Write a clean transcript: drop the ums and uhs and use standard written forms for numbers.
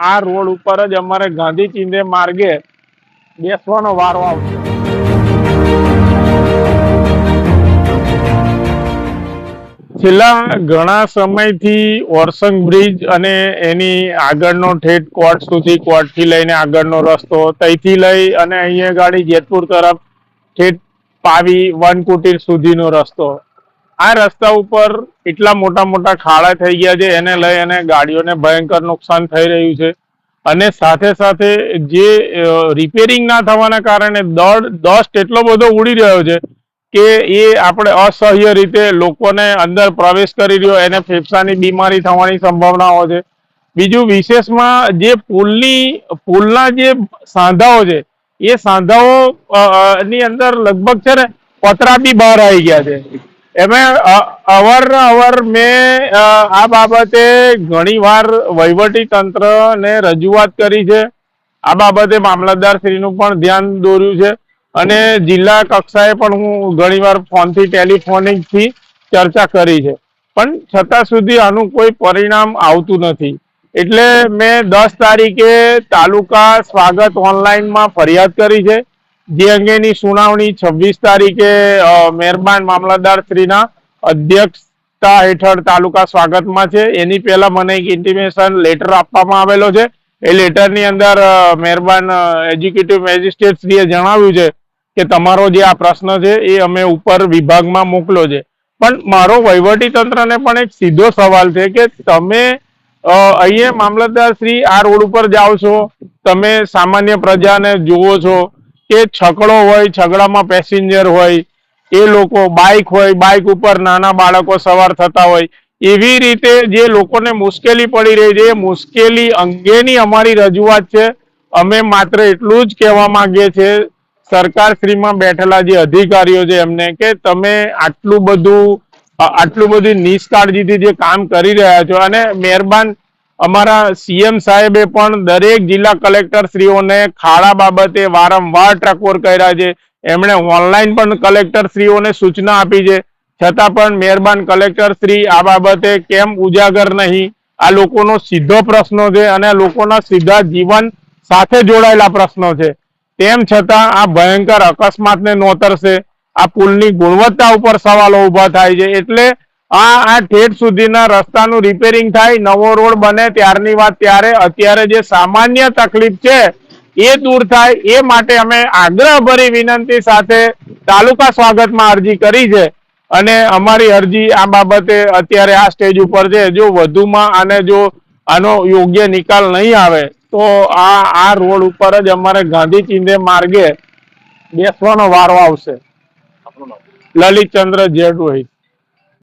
આ રોડ ઉપર જ અમારે ગાંધી ચિંધે માર્ગે બેસવાનો વારો આવશે. છેલ્લા ઘણા સમયથી ઓરસંગ બ્રિજ અને એની આગળનો ઠેઠ કોર્ટ સુધી, કોર્ટ થી લઈને આગળનો રસ્તો, ત્યાંથી લઈ અને અહીંયા ગાડી જેતપુર તરફ ઠેઠ પાવી વનકુટીર સુધીનો રસ્તો, આ રસ્તા ઉપર એટલા મોટા મોટા ખાડા થઈ ગયા છે, એને લઈ અને ગાડીઓને ભયંકર નુકસાન થઈ રહ્યું છે. અને સાથે સાથે જે રિપેરિંગ ના થવાના કારણે ડસ્ટ એટલો બધો ઉડી રહ્યો છે કે એ આપણે અસહ્ય રીતે લોકોને અંદર પ્રવેશ કરી રહ્યો, એને ફેફસાની બીમારી થવાની સંભાવનાઓ છે. બીજું વિશેષમાં જે પુલના જે સાંધાઓ છે, એ સાંધાઓ ની અંદર લગભગ છે ને પતરા બી બહાર આવી ગયા છે. એમાં અવારનવાર મેં આ બાબતે ઘણીવાર વહીવટી તંત્રને રજૂઆત કરી છે. આ બાબતે મામલતદાર શ્રીનું પણ ધ્યાન દોર્યું છે અને જિલ્લા કક્ષાએ પણ હું ઘણીવાર ફોનથી, ટેલિફોનિકથી ચર્ચા કરી છે, પણ છતાં સુધી આનું કોઈ પરિણામ આવતું નથી. એટલે મેં 10 તારીખે તાલુકા સ્વાગત ઓનલાઈનમાં ફરિયાદ કરી છે, જે અંગેની સુનાવણી 26 તારીખે મહેરબાન મામલતદાર શ્રીના અધ્યક્ષતા હેઠળ તાલુકા સ્વાગતમાં છે. એની પહેલા મને એક ઇન્ટિમેશન લેટર આપવામાં આવેલો છે. એ લેટરની અંદર મહેરબાન એજ્યુકેટિવ મેજિસ્ટ્રેટ શ્રીએ જણાવ્યું છે કે તમારો જે આ પ્રશ્ન છે એ અમે ઉપર વિભાગમાં મોકલો છે. પણ મારો વહીવટી તંત્રને પણ એક સીધો સવાલ છે કે તમે અહીંયા મામલતદાર શ્રી આ રોડ ઉપર જાઓ છો, તમે સામાન્ય પ્રજાને જુઓ છો કે છકડો હોય, છકડામાં પેસેન્જર હોય, એ લોકો બાઇક હોય, બાઇક ઉપર નાના બાળકો સવાર થતા હોય, એવી રીતે જે લોકોને મુશ્કેલી પડી રહી છે, એ મુશ્કેલી અંગેની અમારી રજૂઆત છે. અમે માત્ર એટલું જ કહેવા માંગીએ છીએ સરકાર શ્રીમાં બેઠેલા જે અધિકારીઓ છે એમને કે તમે આટલું બધી નિષ્કાળજીથી જે કામ કરી રહ્યા છો, અને મહેરબાન અમારા સીએમ સાહેબે પણ દરેક જિલ્લા કલેક્ટર શ્રીઓને ખાડા બાબતે વારંવાર ટકોર કર્યા છે. એમણે ઓનલાઈન પણ કલેક્ટર શ્રીઓને સૂચના આપી છે, છતાં પણ મહેરબાન કલેક્ટર શ્રી આ બાબતે કેમ ઉજાગર નહીં? આ લોકોનો સીધો પ્રશ્નો છે અને લોકોના સીધા જીવન સાથે જોડાયેલા પ્રશ્નો છે. તેમ છતાં આ ભયંકર અકસ્માતને નોતરશે, આ પુલની ગુણવત્તા ઉપર સવાલો ઉભા થાય છે. એટલે આ ઠેઠ સુધીના રસ્તાનું રિપેરિંગ થાય, નવો રોડ બને ત્યારની વાત ત્યારે, અત્યારે જે સામાન્ય તકલીફ છે એ દૂર થાય, એ માટે અમે આગ્રહભરી વિનંતી સાથે તાલુકા સ્વાગતમાં અરજી કરી છે. અને અમારી અરજી આ બાબતે અત્યારે આ સ્ટેજ ઉપર છે. જો વધુમાં આનો યોગ્ય નિકાલ નહીં આવે તો આ રોડ ઉપર જ અમારે ગાંધી ચિંધે માર્ગે બેસવાનો વારો આવશે. લલિતચંદ્ર જેડવઈ.